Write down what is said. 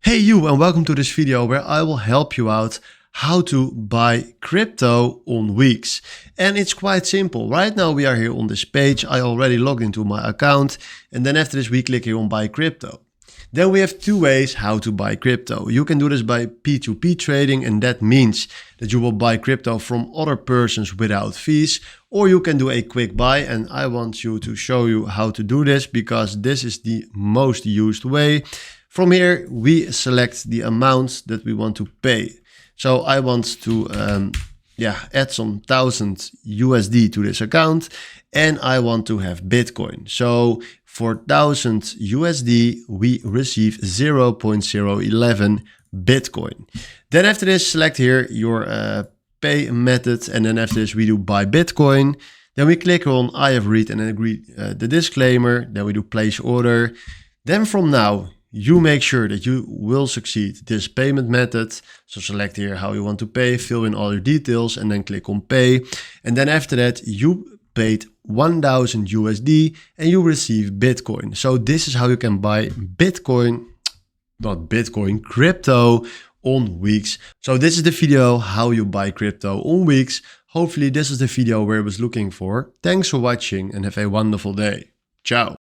Hey you, and welcome to this video where I will help you out how to buy crypto on Weex. And it's quite simple. Right now we are here on this page. I already logged into my account, and then after this we click here on buy crypto. Then we have two ways how to buy crypto. You can do this by P2P trading, and that means that you will buy crypto from other persons without fees, or you can do a quick buy, and I want you to show you how to do this because this is the most used way. From here, we select the amount that we want to pay. So I want to add some $1,000 to this account, and I want to have Bitcoin. So for $1,000, we receive 0.011 Bitcoin. Then after this, select here your pay method, and then after this, we do buy Bitcoin. Then we click on I have read and agree the disclaimer. Then we do place order. Then from now, you make sure that you will succeed this payment method. So select here how you want to pay, fill in all your details, and then click on pay. And then after that, you paid $1,000 and you receive Bitcoin. So this is how you can buy crypto on Weex. So this is the video how you buy crypto on Weex. Hopefully this is the video where I was looking for. Thanks for watching and have a wonderful day. Ciao.